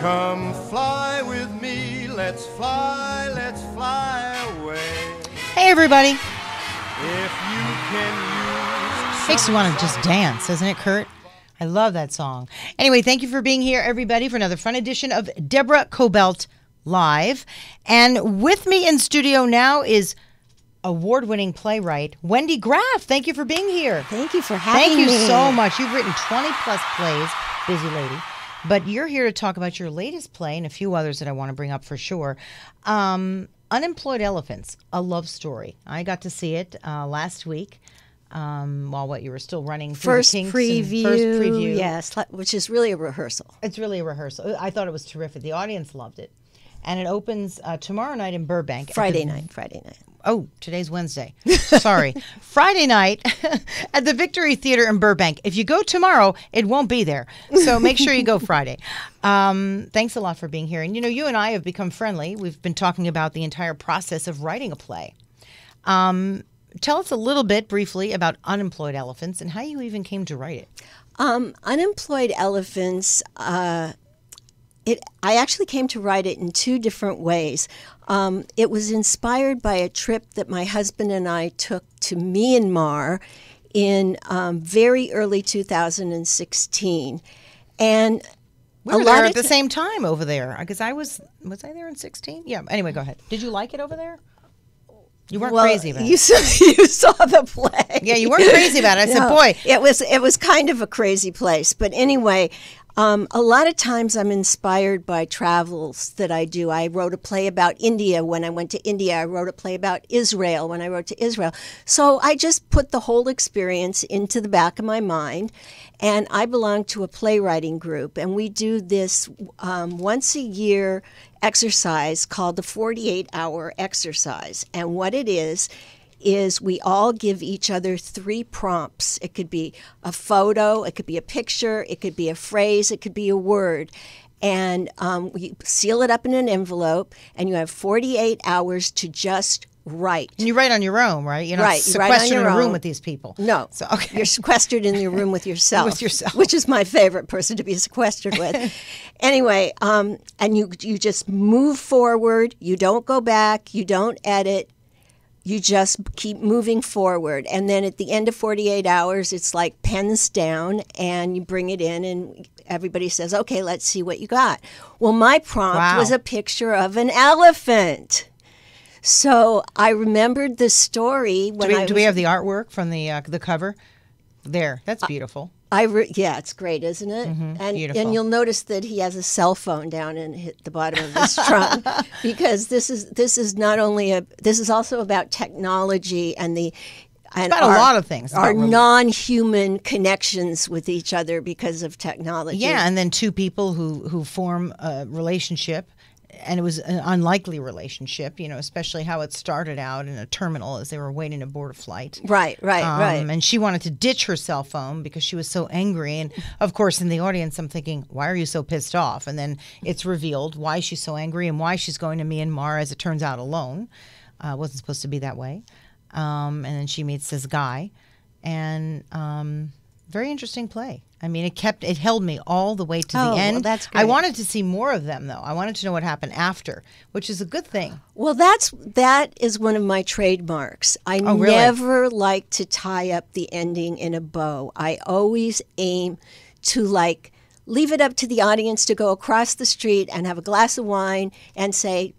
Come fly with me, let's fly away. Hey, everybody. If you can use Makes you want to just dance, doesn't it, Kurt? I love that song. Anyway, thank you for being here, everybody, for another fun edition of Deborah Kobylt Live. And with me in studio now is award-winning playwright Wendy Graf. Thank you for being here. Thank you for having Thank me. you so much. You've written 20-plus plays, busy lady. But you're here to talk about your latest play and a few others that I want to bring up for sure. Unemployed Elephants, a love story. I got to see it last week while you were still running through First the kinks. preview, First preview. yes, which is really a rehearsal. It's really a rehearsal. I thought it was terrific. The audience loved it. And it opens tomorrow night in Burbank. Friday night. Oh, today's Wednesday. Sorry. Friday night at the Victory Theater in Burbank. If you go tomorrow, it won't be there. So make sure you go Friday. Thanks a lot for being here. And, you and I have become friendly. We've been talking about the entire process of writing a play. Tell us a little bit briefly about Unemployed Elephants and how you even came to write it. Unemployed Elephants, I actually came to write it in two different ways. It was inspired by a trip that my husband and I took to Myanmar in very early 2016. And we were there at the same time over there because was I there in 16? Yeah. Anyway, go ahead. Did you like it over there? You weren't crazy about it. You saw the play. Yeah, you weren't crazy about it. I said, boy. It was kind of a crazy place. But anyway, a lot of times I'm inspired by travels that I do. I wrote a play about India when I went to India. I wrote a play about Israel when I wrote to Israel. So I just put the whole experience into the back of my mind. And I belong to a playwriting group. And we do this once a year exercise called the 48-hour exercise. And what it is we all give each other 3 prompts. It could be a photo, it could be a picture, it could be a phrase, it could be a word. And we seal it up in an envelope, and you have 48 hours to just write. And you write on your own, right? You're not sequestered in a room with these people. No. So, okay. You're sequestered in your room with yourself. With yourself. Which is my favorite person to be sequestered with. Anyway, and you just move forward. You don't go back. You don't edit. You just keep moving forward. And then at the end of 48 hours, it's like pens down, and you bring it in, and everybody says, okay, let's see what you got. Well, my prompt was a picture of an elephant. So I remembered the story when Do we have the artwork from the cover? There. That's beautiful. Yeah, it's great, isn't it? Mm-hmm, and beautiful. And you'll notice that he has a cell phone down in the bottom of his trunk because this is also about technology and about a lot of things. Our non-human connections with each other because of technology. Yeah, and then 2 people who form a relationship. And it was an unlikely relationship, especially how it started out in a terminal as they were waiting to board a flight. Right. And she wanted to ditch her cell phone because she was so angry. And, of course, in the audience, I'm thinking, why are you so pissed off? And then it's revealed why she's so angry and why she's going to Myanmar, as it turns out, alone. Wasn't supposed to be that way. And then she meets this guy. And very interesting play. I mean, it held me all the way to the end. Well, that's great. I wanted to see more of them, though. I wanted to know what happened after, which is a good thing. Well, that is one of my trademarks. I never like to tie up the ending in a bow. I always aim to leave it up to the audience to go across the street and have a glass of wine and say,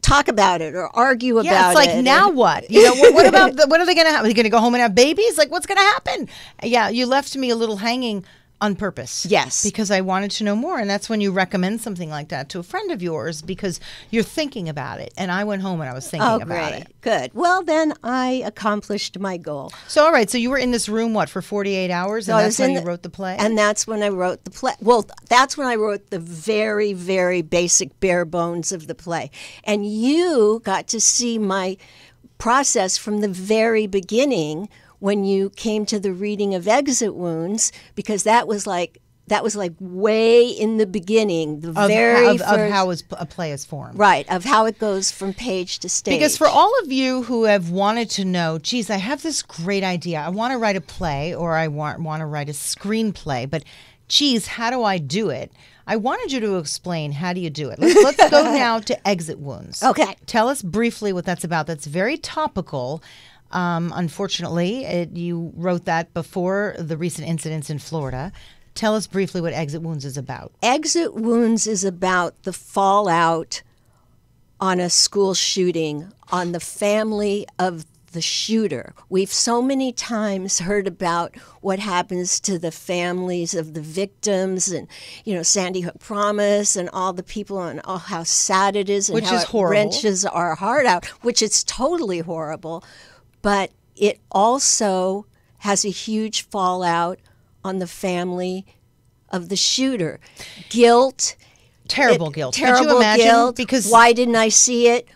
talk about it or argue about it. Yeah, it's like, now what? What about what are they going to have? Are they going to go home and have babies? Like, what's going to happen? Yeah, you left me a little hanging on purpose. Yes. Because I wanted to know more. And that's when you recommend something like that to a friend of yours because you're thinking about it. And I went home and I was thinking about it. Good. Well, then I accomplished my goal. So, all right. So you were in this room, for 48 hours? And that's when you wrote the play? And that's when I wrote the play. Well, that's when I wrote the very, very basic bare bones of the play. And you got to see my process from the very beginning when you came to the reading of Exit Wounds, because that was like way in the beginning, of how a play is formed. Right, of how it goes from page to stage. Because for all of you who have wanted to know, geez, I have this great idea. I want to write a play or I want to write a screenplay, but geez, how do I do it? I wanted you to explain how do you do it. Let's go now to exit wounds. Okay. Tell us briefly what that's about. That's very topical. Unfortunately, you wrote that before the recent incidents in Florida. Tell us briefly what exit wounds is about. Exit wounds is about the fallout on a school shooting, on the family of the shooter. We've so many times heard about what happens to the families of the victims and, Sandy Hook Promise and all the people and how sad it is and which how is it horrible. wrenches our heart out, which is totally horrible. But it also has a huge fallout on the family of the shooter. Guilt. Terrible guilt. Terrible Could you imagine? guilt. Because why didn't I see it?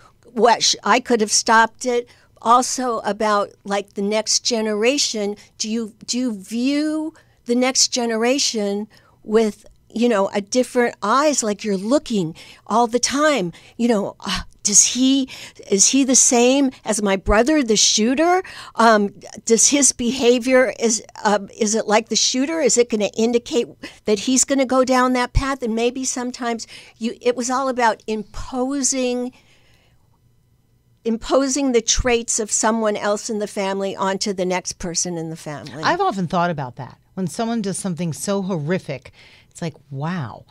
I could have stopped it. Also about like the next generation. Do you view the next generation with a different eyes? Like you're looking all the time. Is he the same as my brother, the shooter? Does his behavior is it like the shooter? Is it going to indicate that he's going to go down that path? And maybe sometimes it was all about imposing the traits of someone else in the family onto the next person in the family. I've often thought about that. When someone does something so horrific, it's like, wow,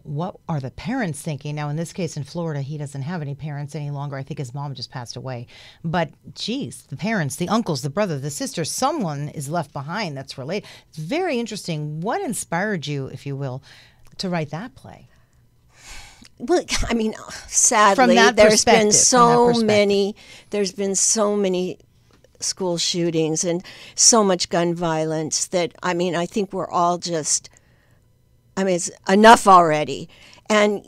what are the parents thinking? Now, in this case in Florida, he doesn't have any parents any longer. I think his mom just passed away. But, geez, the parents, the uncles, the brother, the sister, someone is left behind that's related. It's very interesting. What inspired you, if you will, to write that play? Well, I mean, sadly, there's been so many school shootings and so much gun violence that, I think we're all just, it's enough already. And,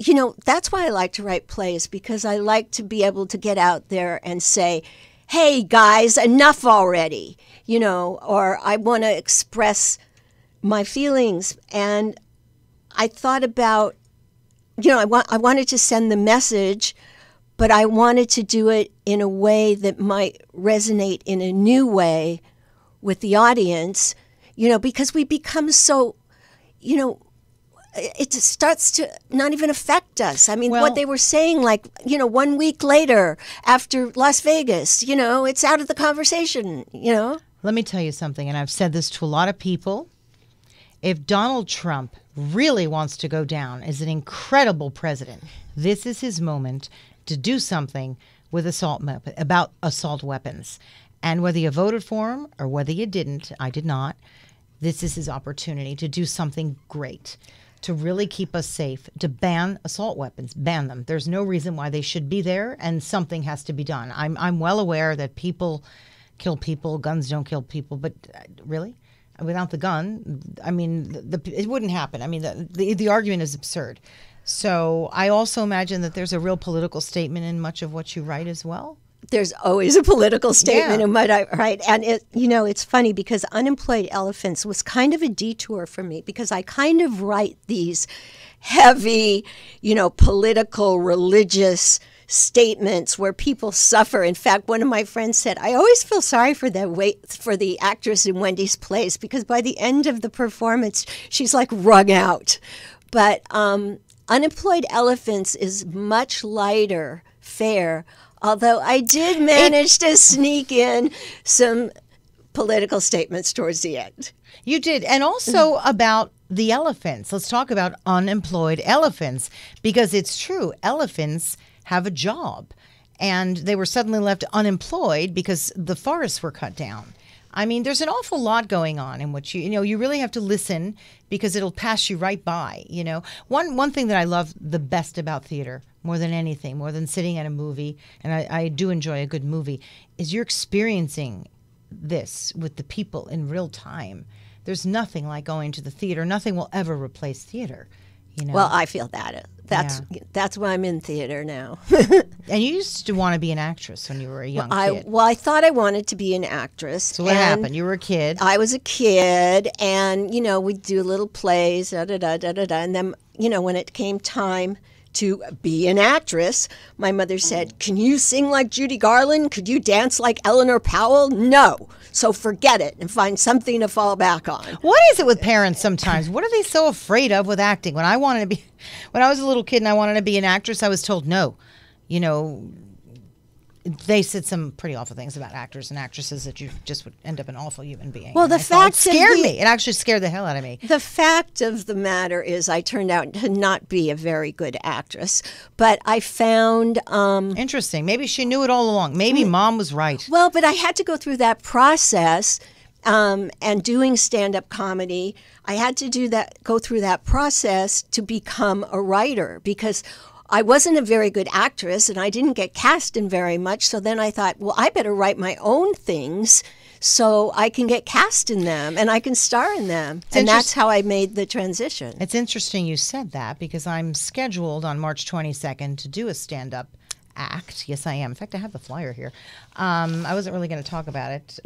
that's why I like to write plays, because I like to be able to get out there and say, hey, guys, enough already, or I want to express my feelings. And I thought about, I wanted to send the message, but I wanted to do it in a way that might resonate in a new way with the audience, because we become so, it starts to not even affect us. What they were saying, 1 week later after Las Vegas, it's out of the conversation, Let me tell you something, and I've said this to a lot of people. If Donald Trump really wants to go down as an incredible president, this is his moment to do something with about assault weapons. And whether you voted for him or whether you didn't, I did not, this is his opportunity to do something great, to really keep us safe, to ban assault weapons, ban them. There's no reason why they should be there, and something has to be done. I'm well aware that people kill people, guns don't kill people, but really? Without the gun, it wouldn't happen. The argument is absurd. So I also imagine that there's a real political statement in much of what you write as well. There's always a political statement in what I write. And it's funny because Unemployed Elephants was kind of a detour for me, because I kind of write these heavy, political, religious statements where people suffer. In fact, one of my friends said, I always feel sorry for the actress in Wendy's plays, because by the end of the performance, she's like wrung out. But Unemployed Elephants is much lighter fare, although I did manage to sneak in some political statements towards the end. You did. And also about the elephants. Let's talk about unemployed elephants, because it's true. Elephants have a job, and they were suddenly left unemployed because the forests were cut down. There's an awful lot going on in which you really have to listen, because it'll pass you right by. One thing that I love the best about theater, more than anything, more than sitting at a movie, and I do enjoy a good movie, is you're experiencing this with the people in real time. There's nothing like going to the theater. Nothing will ever replace theater. Well, I feel that. That's why I'm in theater now. And you used to want to be an actress when you were a young kid. I thought I wanted to be an actress. So what happened? You were a kid. I was a kid, and we'd do little plays, da-da-da-da-da-da. And then, when it came time to be an actress, my mother said, can you sing like Judy Garland? Could you dance like Eleanor Powell? No. So forget it and find something to fall back on. What is it with parents sometimes? What are they so afraid of with acting? When I was a little kid and I wanted to be an actress, I was told no. You know, they said some pretty awful things about actors and actresses that you just would end up an awful human being. Well, the fact scared me. It actually scared the hell out of me. The fact of the matter is I turned out to not be a very good actress, but I found... Interesting. Maybe she knew it all along. Maybe Mom was right. Well, but I had to go through that process, and doing stand-up comedy, I had to go through that process to become a writer, because I wasn't a very good actress and I didn't get cast in very much. So then I thought, well, I better write my own things so I can get cast in them and I can star in them. And that's how I made the transition. It's interesting you said that, because I'm scheduled on March 22nd to do a stand-up act. Yes, I am. In fact, I have the flyer here. I wasn't really going to talk about it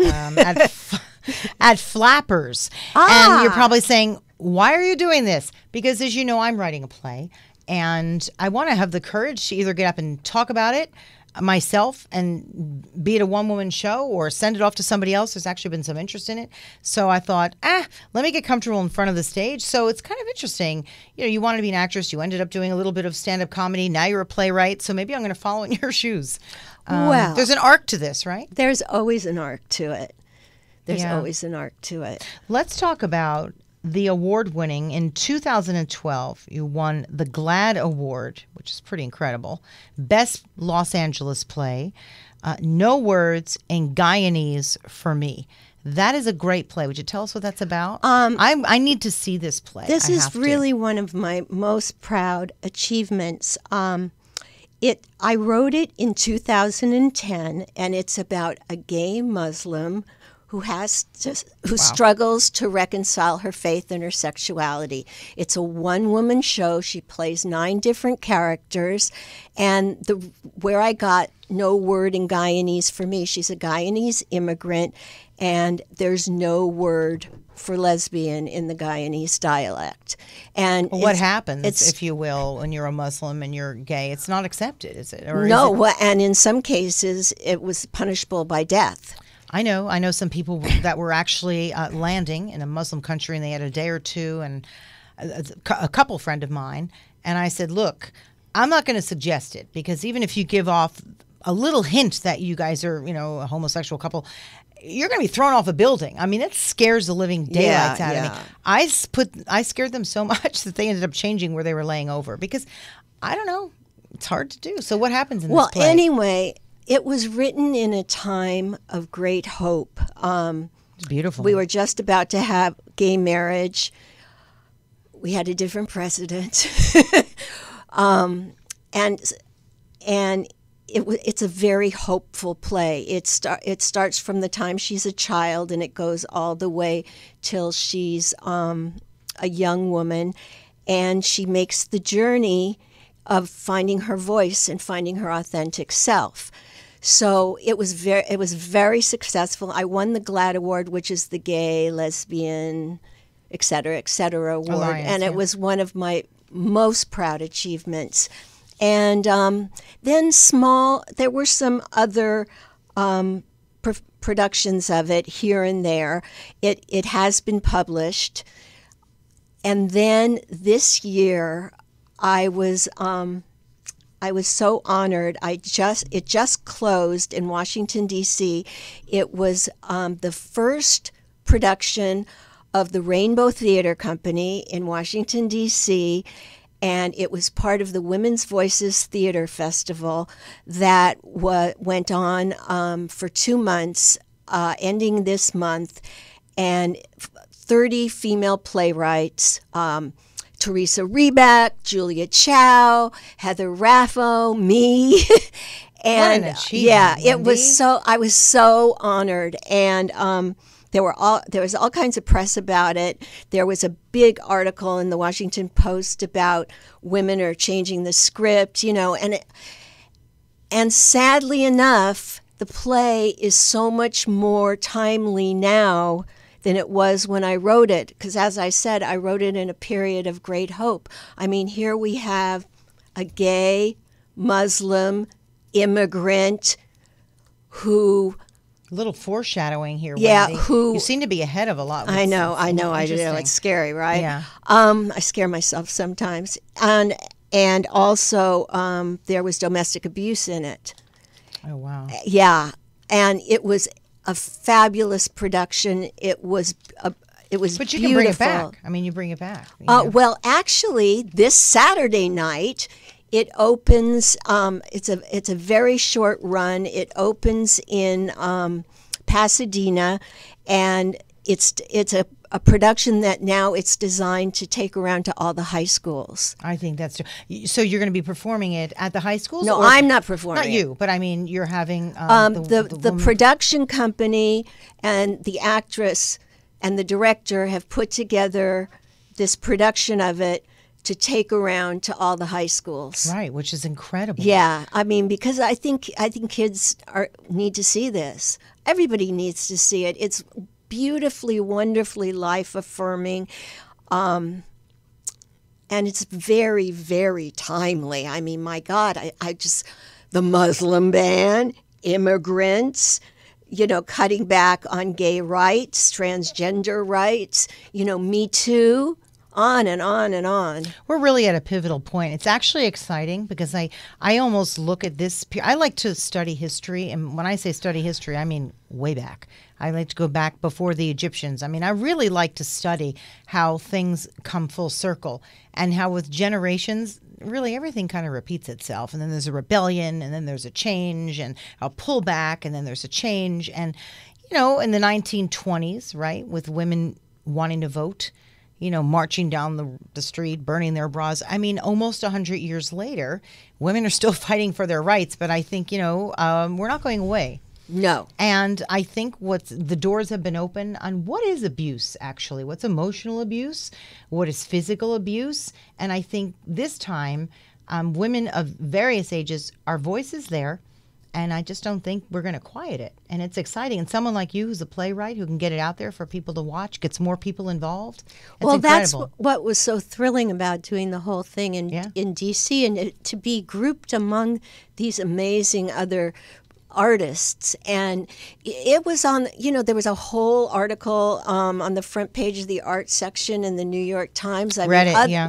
at Flappers. And you're probably saying, why are you doing this? Because as you know, I'm writing a play. And I want to have the courage to either get up and talk about it myself and be it a one-woman show or send it off to somebody else. There's actually been some interest in it. So I thought, let me get comfortable in front of the stage. So it's kind of interesting. You know, you wanted to be an actress. You ended up doing a little bit of stand-up comedy. Now you're a playwright. So maybe I'm going to follow in your shoes. Well, there's an arc to this, right? There's always an arc to it. Always an arc to it. Let's talk about the award-winning, in 2012, you won the GLAAD Award, which is pretty incredible. Best Los Angeles play, No Words in Guyanese for Me. That is a great play. Would you tell us what that's about? I need to see this play. This is really one of my most proud achievements. I wrote it in 2010, and it's about a gay Muslim who struggles to reconcile her faith and her sexuality. It's a one-woman show. She plays 9 different characters, and where I got No Word in Guyanese for Me, she's a Guyanese immigrant, and there's no word for lesbian in the Guyanese dialect. And what happens, if you will, when you're a Muslim and you're gay? It's not accepted, is it? Or no, is it? And in some cases, it was punishable by death. I know some people that were actually landing in a Muslim country, and they had a day or two, and a couple friend of mine, and I said, look, I'm not going to suggest it, because even if you give off a little hint that you guys are, a homosexual couple, you're going to be thrown off a building. I mean, that scares the living daylights out of me. I scared them so much that they ended up changing where they were laying over, because I don't know, it's hard to do. So what happens in this play? Well, anyway, it was written in a time of great hope. It's beautiful. We were just about to have gay marriage. We had a different president. And it's a very hopeful play. It starts from the time she's a child, and it goes all the way till she's a young woman, and she makes the journey of finding her voice and finding her authentic self. So it was very successful. I won the GLAAD Award, which is the gay, lesbian, et cetera, award. Alliance, and it was one of my most proud achievements. And then there were some other productions of it here and there. It has been published. And then this year, I was so honored. It just closed in Washington, D.C. It was the first production of the Rainbow Theater Company in Washington, D.C., and it was part of the Women's Voices Theater Festival that went on for 2 months, ending this month, and 30 female playwrights, Teresa Rebeck, Julia Chow, Heather Raffo, me. And what an achievement, it was I was so honored. And there was all kinds of press about it. There was a big article in the Washington Post about women are changing the script, and sadly enough, the play is so much more timely now than it was when I wrote it. Because as I said, I wrote it in a period of great hope. I mean, here we have a gay Muslim immigrant who A little foreshadowing here, Yeah, Wendy. who- You seem to be ahead of a lot. I know, I do. Interesting. It's scary, right? Yeah. I scare myself sometimes, and also there was domestic abuse in it. Oh, wow. Yeah, and it was a fabulous production. It was But you beautiful. can bring it back. I mean, you bring it back. you know. Well, actually, this Saturday night it opens. It's a very short run. It opens in Pasadena, and it's a production that now it's designed to take around to all the high schools. I think that's so. You're going to be performing it at the high schools? No, or- I'm not performing. Not you, but I mean, you're having The woman- production company and the actress and the director have put together this production of it to take around to all the high schools. right, which is incredible. Yeah, I mean, because I think kids need to see this. Everybody needs to see it. It's beautifully, wonderfully life affirming, and it's very, very timely. I mean, my God, I just the Muslim ban, immigrants. Cutting back on gay rights, transgender rights. Me Too. On and on and on. We're really at a pivotal point. It's actually exciting because I almost look at this. I like to study history. And when I say study history, I mean way back. I like to go back before the Egyptians. I mean, I really like to study how things come full circle and how with generations, really everything kind of repeats itself. And then there's a rebellion, and then there's a change and a pullback, and then there's a change. And, in the 1920s, right, with women wanting to vote, marching down the street, burning their bras. I mean, almost 100 years later, women are still fighting for their rights. But I think, we're not going away. No. And I think the doors have been open on what is abuse, actually. What's emotional abuse? What is physical abuse? And I think this time, women of various ages, our voice is there. And I just don't think we're going to quiet it. And it's exciting. And someone like you who's a playwright who can get it out there for people to watch, gets more people involved. It's incredible. That's what was so thrilling about doing the whole thing in D.C. and to be grouped among these amazing other artists. And it was on, there was a whole article on the front page of the art section in the New York Times. A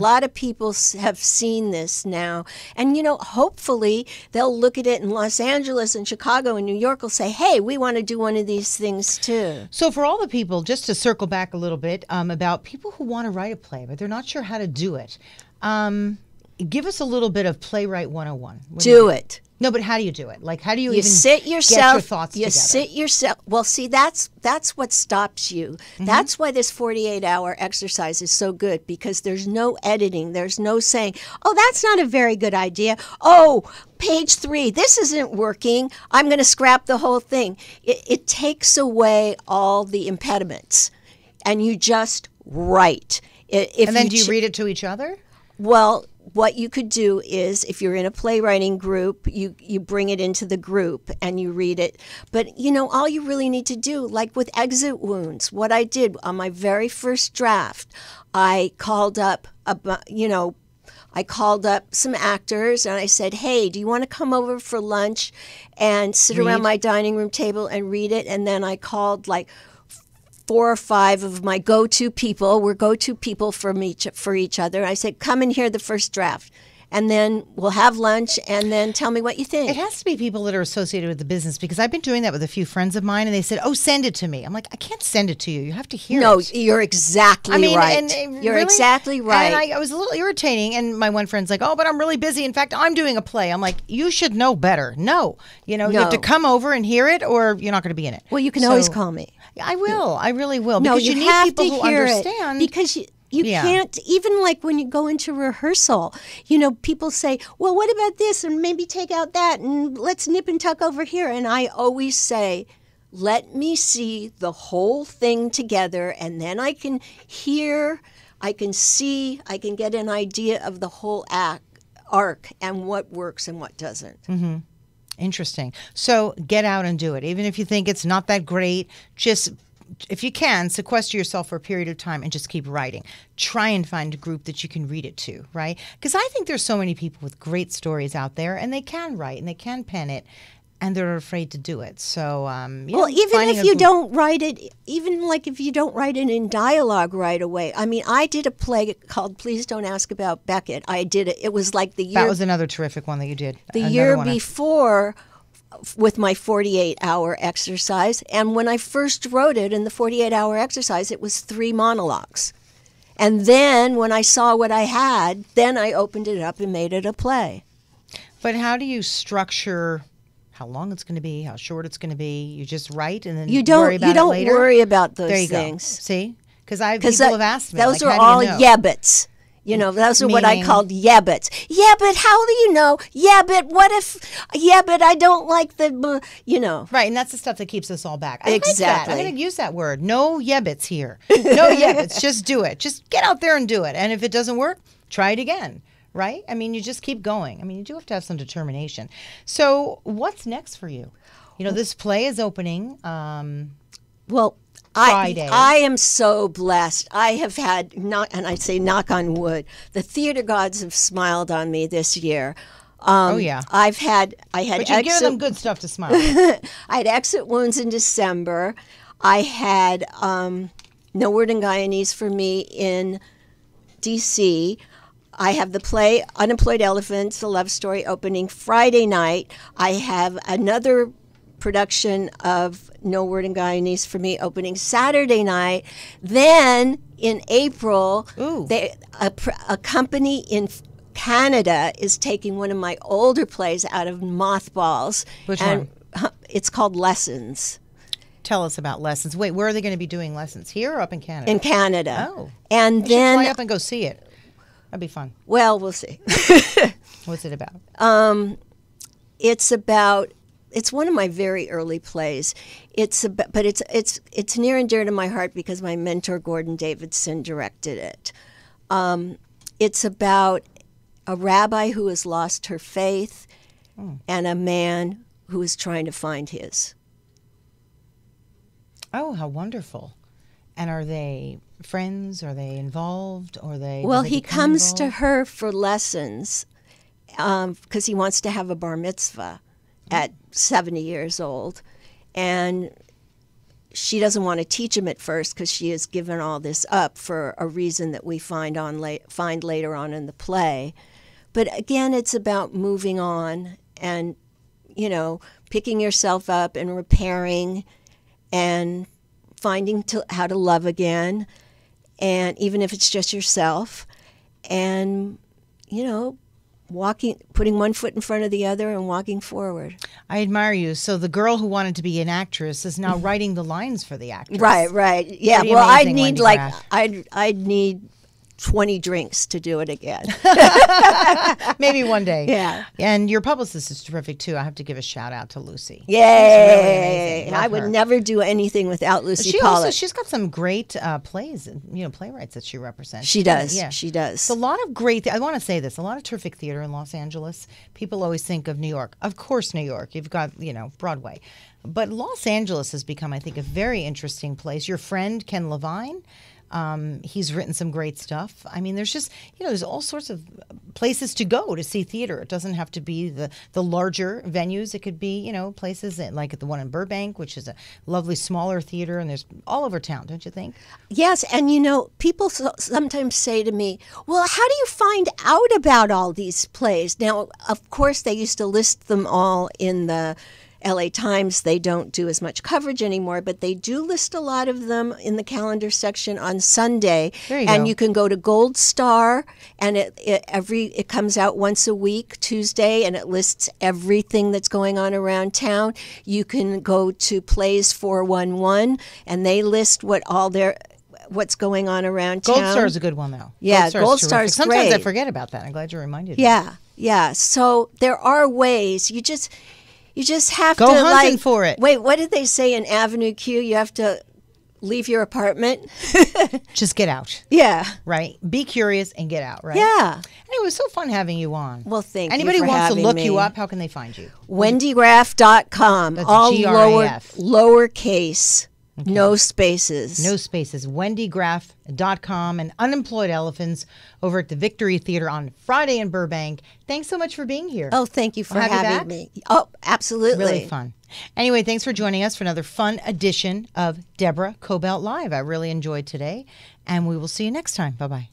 lot of people have seen this now. And, hopefully they'll look at it in Los Angeles and Chicago and New York will say, hey, we want to do one of these things too. So for all the people, just to circle back a little bit about people who want to write a play, but they're not sure how to do it. Give us a little bit of Playwright 101. Do it. No, but how do you do it? Like, how do you You even sit yourself, get your thoughts you together? sit yourself. Well, see, that's what stops you. Mm-hmm. That's why this 48-hour exercise is so good, because there's no editing. There's no saying, oh, that's not a very good idea. Oh, page 3, this isn't working. I'm going to scrap the whole thing. It takes away all the impediments, and you just write. And then do you read it to each other? Well, what you could do is, if you're in a playwriting group, you bring it into the group and you read it. But, all you really need to do, like with Exit Wounds, what I did on my very first draft, I called up, some actors and I said, hey, do you want to come over for lunch and sit around my dining room table and read it? And then I called 4 or 5 of my go-to people. We're go-to people for each other. I said, come and hear the first draft. And then we'll have lunch, and then tell me what you think. It has to be people that are associated with the business, because I've been doing that with a few friends of mine, and they said, oh, send it to me. I'm like, I can't send it to you. You have to hear it. No, you're exactly right. You're really? exactly right. And I was a little irritating, and my one friend's like, oh, but I'm really busy. In fact, I'm doing a play. I'm like, you should know better. No. You have to come over and hear it, or you're not going to be in it. Well, you can always call me. I will. I really will. No, Because you need have people to who hear understand. it, because you can't, even like when you go into rehearsal, people say, well, what about this? And maybe take out that, and let's nip and tuck over here. And I always say, let me see the whole thing together, and then I can hear, I can see, I can get an idea of the whole arc and what works and what doesn't. Mm-hmm. Interesting. So get out and do it. Even if you think it's not that great, just, if you can, sequester yourself for a period of time and just keep writing. Try and find a group that you can read it to, right? Because I think there's so many people with great stories out there, and they can write and they can pen it. and they're afraid to do it. So, well, even if you don't write it, even like if you don't write it in dialogue right away. I mean, I did a play called Please Don't Ask About Beckett. I did it. It was like the year. That was another terrific one that you did. The year before with my 48-hour exercise. And when I first wrote it in the 48-hour exercise, it was 3 monologues. And then when I saw what I had, then I opened it up and made it a play. But how do you structure how long it's going to be, how short it's going to be? You just write and then worry about it later? You don't worry about those there you things. Go. See? Because people have asked me. Those like, are all yabbits. You know, those are what I called yabbits. Yeah, but how do you know? Yeah, but what if, yeah, but I don't like the, you know. Right, and that's the stuff that keeps us all back. I exactly. like that. I'm going to use that word. No yabbits here. No yabbits. Just do it. Just get out there and do it. And if it doesn't work, try it again. Right? I mean, you just keep going. I mean, you do have to have some determination. So what's next for you? You know, this play is opening well, Friday. I am so blessed. I have had, and I say knock on wood, the theater gods have smiled on me this year. Oh, yeah. I had but you give them good stuff to smile. I had Exit Wounds in December. I had No Word in Guyanese for Me in D.C., I have the play Unemployed Elephants, a love story, opening Friday night. I have another production of No Word in Guyanese for Me opening Saturday night. Then in April, a company in Canada is taking one of my older plays out of mothballs. Which one? It's called Lessons. Tell us about Lessons. Wait, where are they going to be doing lessons? Here or up in Canada? In Canada. Oh. And I then should fly up and go see it. That'd be fun. Well, we'll see. What's it about? It's one of my very early plays. But it's near and dear to my heart because my mentor Gordon Davidson directed it. It's about a rabbi who has lost her faith and a man who is trying to find his. Oh, how wonderful. And are they friends? Are they involved? Or they? Well, he comes to her for lessons because he wants to have a bar mitzvah at 70 years old. And she doesn't want to teach him at first because she has given all this up for a reason that we find later on in the play. But again, it's about moving on and, you know, picking yourself up and repairing and finding how to love again, and even if it's just yourself, and, you know, putting one foot in front of the other and walking forward. I admire you. So the girl who wanted to be an actress is now writing the lines for the actress. Right. Yeah. Pretty well, amazing, Wendy Graf. I'd need 20 drinks to do it again. Maybe one day. Yeah. And your publicist is terrific too. I have to give a shout out to Lucy. Yay. Really amazing. I would never do anything without Lucy Pollitt. She's got some great plays, you know, playwrights that she represents. She does. Yeah. She does. So a lot of great, I want to say this, a lot of terrific theater in Los Angeles. People always think of New York. Of course, New York. You've got, you know, Broadway. But Los Angeles has become, I think, a very interesting place. Your friend, Ken Levine, he's written some great stuff. I mean, there's just, you know, there's all sorts of places to go to see theater. It doesn't have to be the larger venues. It could be, you know, places like the one in Burbank, which is a lovely smaller theater, and there's all over town, don't you think? Yes, and you know, people sometimes say to me, well, how do you find out about all these plays? Now, of course, they used to list them all in the LA Times. They don't do as much coverage anymore, but they do list a lot of them in the calendar section on Sunday. There you and go. You can go to Gold Star, and it comes out once a week, Tuesday, and it lists everything that's going on around town. You can go to Plays 411, and they list what's going on around town. Gold Star is a good one, though. Yeah, Gold Star is great. Sometimes I forget about that. I'm glad you reminded me. Yeah. So there are ways. You just have go to hunting for it. Wait, what did they say in Avenue Q? You have to leave your apartment. Just get out. Yeah. Right. Be curious and get out. Right. Yeah. And it was so fun having you on. Well, thank Anybody you for wants having to look me. you up, how can they find you? WendyGraf.com. That's all Graf. lowercase. No spaces. No spaces. WendyGraf.com and Unemployed Elephants over at the Victory Theater on Friday in Burbank. Thanks so much for being here. Oh, thank you for We'll have you having back. me. Oh, absolutely. Really fun. Anyway, thanks for joining us for another fun edition of Deborah Kobylt Live. I really enjoyed today, and we will see you next time. Bye-bye.